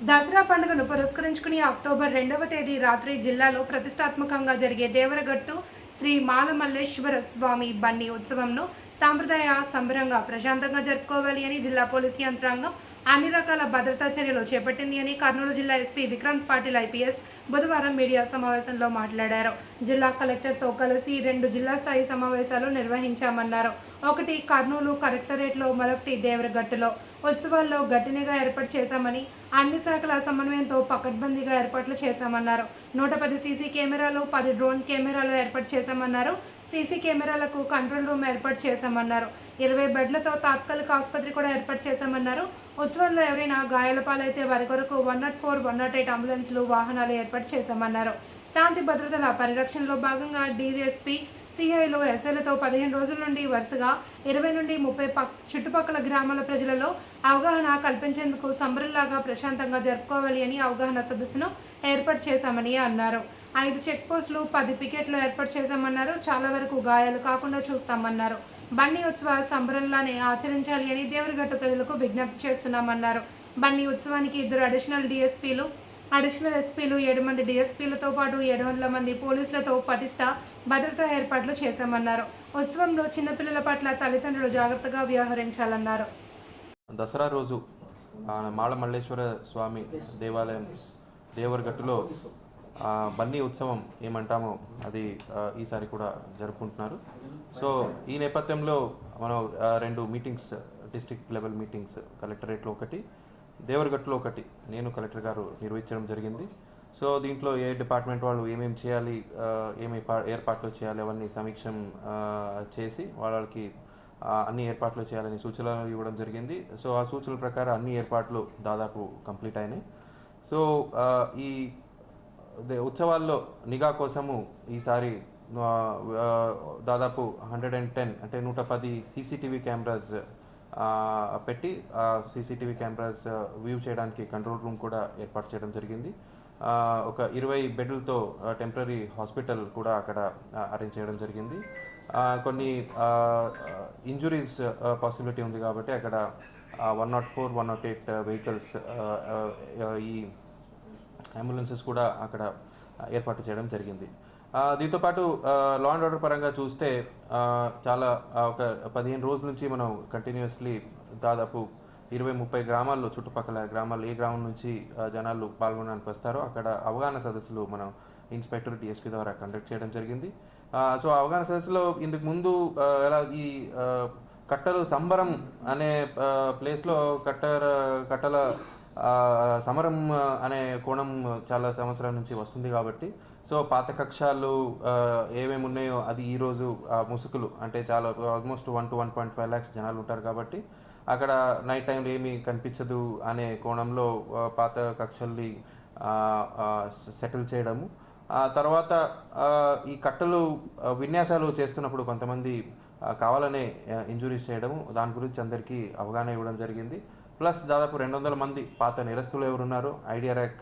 దసరా పండుగను పురస్కరించుకుని అక్టోబర్ 2వ తేదీ రాత్రి జిల్లాలో ప్రతిష్టాత్మకంగా జరిగే దేవరగట్టు శ్రీ మాలమల్లేశ్వర స్వామి బన్నీ ఉత్సవంను సాంప్రదాయ సంబరంగా ప్రశాంతంగా జరుపుకోవాలి అని జిల్లా పోలీసు యంత్రాంగం అన్ని రకాల భద్రతా చర్యలు చేపట్టింది అని కర్నూలు జిల్లా ఎస్పీ విక్రాంత్ పాటిల్ ఐపీఎస్ బుధవారం మీడియా సమావేశంలో మాట్లాడారు. జిల్లా కలెక్టర్తో కలిసి 2 జిల్లా స్థాయి సమావేశాలు నిర్వహించామన్నారు. ఒకటి కర్నూలు కలెక్టరేట్లో, మరొకటి దేవరగట్టులో. ఉత్సవాల్లో గట్టినిగా ఏర్పాటు చేశామని, అన్ని శాఖల సమన్వయంతో పకడ్బందీగా ఏర్పాట్లు చేశామన్నారు. 110 సీసీ కెమెరాలు, 10 డ్రోన్ కెమెరాలు ఏర్పాటు చేశామన్నారు. సీసీ కెమెరాలకు కంట్రోల్ రూమ్ ఏర్పాటు చేశామన్నారు. 20 బెడ్లతో తాత్కాలిక ఆసుపత్రి కూడా ఏర్పాటు చేశామన్నారు. ఉత్సవంలో ఎవరైనా గాయాల పాలైతే వారి కొరకు 104, 108 అంబులెన్స్లు, వాహనాలు ఏర్పాటు చేశామన్నారు. శాంతి భద్రతల పరిరక్షణలో భాగంగా డీజీఎస్పీ, సిఐలు, ఎస్ఐలతో 15 రోజుల నుండి వరుసగా 20 నుండి 30 చుట్టుపక్కల గ్రామాల ప్రజలలో అవగాహన కల్పించేందుకు సంబరంలాగా ప్రశాంతంగా జరుపుకోవాలి అని అవగాహన సదస్సును ఏర్పాటు చేశామని అన్నారు. 5 చెక్ పోస్టులు, 10 పికెట్లు ఏర్పాటు చేశామన్నారు. చాలా వరకు గాయాలు కాకుండా చూస్తామన్నారు. బన్నీ ఉత్సవ సంబరంలానే ఆచరించాలి అని దేవరగట్టు ప్రజలకు విజ్ఞప్తి చేస్తున్నామన్నారు. బన్నీ ఉత్సవానికి 2 అడిషనల్ ఎస్పీలు, 7 మంది డిఎస్పీలతో పాటు 700 మంది పోలీసులతో పటిష్ట భద్రతా ఏర్పాట్లు చేశామన్నారు. ఉత్సవంలో చిన్నపిల్లల పట్ల తల్లిదండ్రులు జాగ్రత్తగా వ్యవహరించాలన్నారు. దసరా రోజు మాళమల్లేశ్వర స్వామి దేవాలయం దేవరగట్టులో బన్నీ ఉత్సవం ఏమంటామో అది ఈసారి కూడా జరుపుకుంటున్నారు. సో ఈ నేపథ్యంలో మనం 2 మీటింగ్స్, డిస్ట్రిక్ట్ లెవెల్ మీటింగ్స్, కలెక్టరేట్లో ఒకటి, దేవరగట్టులో ఒకటి నేను కలెక్టర్ గారు నిర్వహించడం జరిగింది. సో దీంట్లో ఏ డిపార్ట్మెంట్ వాళ్ళు ఏమేమి చేయాలి, ఏర్పాట్లు చేయాలి అవన్నీ సమీక్షం చేసి వాళ్ళకి అన్ని ఏర్పాట్లు చేయాలని సూచనలు ఇవ్వడం జరిగింది. సో ఆ సూచనల ప్రకారం అన్ని ఏర్పాట్లు దాదాపు కంప్లీట్ అయినాయి. సో ఈ ఉత్సవాల్లో నిఘా కోసము ఈసారి దాదాపు 110 అంటే 110 సీసీటీవీ కెమెరాస్ పెట్టి సీసీటీవీ కెమెరాస్ వ్యూ చేయడానికి కంట్రోల్ రూమ్ కూడా ఏర్పాటు చేయడం జరిగింది. ఒక 20 బెడ్లతో టెంపరీ హాస్పిటల్ కూడా అక్కడ అరేంజ్ చేయడం జరిగింది. కొన్ని ఇంజురీస్ పాసిబిలిటీ ఉంది కాబట్టి అక్కడ 104, 108 వెహికల్స్, ఈ అంబులెన్సెస్ కూడా అక్కడ ఏర్పాటు చేయడం జరిగింది. దీంతోపాటు లా అండ్ ఆర్డర్ పరంగా చూస్తే చాలా ఒక 15 రోజుల నుంచి మనం కంటిన్యూస్లీ దాదాపు 20-30 గ్రామాల్లో, చుట్టుపక్కల గ్రామాల్లో ఏ గ్రామం నుంచి జనాలు పాల్గొనడానికి వస్తారో అక్కడ అవగాహన సదస్సులు మనం ఇన్స్పెక్టర్, డిఎస్పీ ద్వారా కండక్ట్ చేయడం జరిగింది. సో అవగాహన సదస్సులో ఇందుకు ముందు ఎలా ఈ కట్టలు సంబరం అనే ప్లేస్లో కట్టల సమరం అనే కోణం చాలా సంవత్సరాల నుంచి వస్తుంది కాబట్టి, సో పాత కక్షాలు ఏమేమి ఉన్నాయో అది ఈరోజు ముసుగులు అంటే చాలా ఆల్మోస్ట్ 1 to 1.5 lakhs జనాలు ఉంటారు కాబట్టి అక్కడ నైట్ టైంలో ఏమీ కనిపించదు అనే కోణంలో పాత కక్షల్ని సెటిల్ చేయడము. తర్వాత ఈ కట్టలు విన్యాసాలు చేస్తున్నప్పుడు కొంతమంది కావాలనే ఇంజురీస్ చేయడము, దాని గురించి అందరికీ అవగాహన ఇవ్వడం జరిగింది. ప్లస్ దాదాపు 200 మంది పాత నేరస్తులు ఎవరున్నారు, ఐడియా ర్యాక్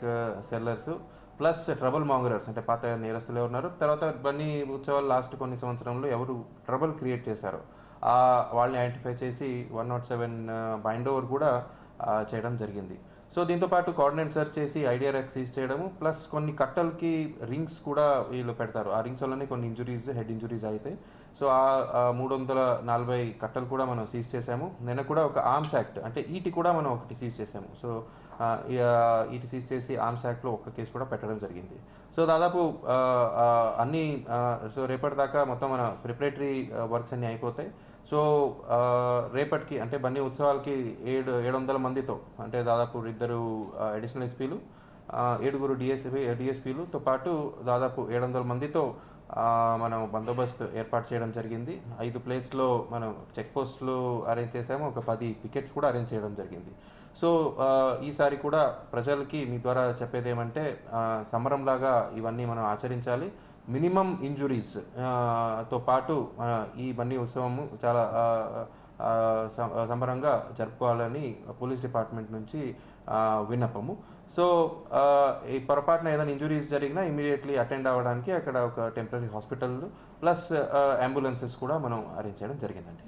సెల్లర్స్, ప్లస్ ట్రబుల్ మాంగరర్స్ అంటే పాత నేరస్తులు ఎవరున్నారు, తర్వాత బన్నీ ఉత్సవాలు లాస్ట్ కొన్ని సంవత్సరంలో ఎవరు ట్రబుల్ క్రియేట్ చేశారో వాళ్ళని ఐడెంటిఫై చేసి 107 బైండ్ ఓవర్ కూడా చేయడం జరిగింది. సో దీంతోపాటు కోఆర్డినేట్ సర్చ్ చేసి ఐడియా ర్యాక్ సీజ్ చేయడము, ప్లస్ కొన్ని కట్టలకి రింగ్స్ కూడా వీళ్ళు పెడతారు. ఆ రింగ్స్ వల్లనే కొన్ని ఇంజురీస్, హెడ్ ఇంజురీస్ అయితే. సో ఆ 340 కట్టలు కూడా మనం సీజ్ చేసాము. నిన్న కూడా ఒక ఆర్మ్స్ యాక్ట్ అంటే ఈటి కూడా మనం ఒకటి సీజ్ చేసాము. సో ఈటి సీజ్ చేసి ఆర్మ్స్ యాక్ట్లో ఒక్క కేసు కూడా పెట్టడం జరిగింది. సో దాదాపు అన్నీ సో రేపటిదాకా మొత్తం మన ప్రిపరేటరీ వర్క్స్ అన్నీ అయిపోతాయి. సో రేపటికి అంటే బన్నీ ఉత్సవాలకి 700 మందితో అంటే దాదాపు 2 అడిషనల్ ఎస్పీలు, 7 డిఎస్పీలతో పాటు దాదాపు 700 మందితో మనం బందోబస్తు ఏర్పాటు చేయడం జరిగింది. 5 ప్లేస్లో మనం చెక్ పోస్టులు అరేంజ్ చేసాము, ఒక 10 పికెట్స్ కూడా అరేంజ్ చేయడం జరిగింది. సో ఈసారి కూడా ప్రజలకి మీ ద్వారా చెప్పేది ఏమంటే సమరంలాగా ఇవన్నీ మనం ఆచరించాలి. మినిమం ఇంజురీస్ తో పాటు ఈ బన్నీ ఉత్సవము చాలా సంబరంగా జరుపుకోవాలని పోలీస్ డిపార్ట్మెంట్ నుంచి విన్నపము. సో ఈ పొరపాటున ఏదైనా ఇంజురీస్ జరిగినా ఇమీడియట్లీ అటెండ్ అవ్వడానికి అక్కడ ఒక టెంపరీ హాస్పిటల్ ప్లస్ అంబులెన్సెస్ కూడా మనం అరేంజ్ చేయడం జరిగిందండి.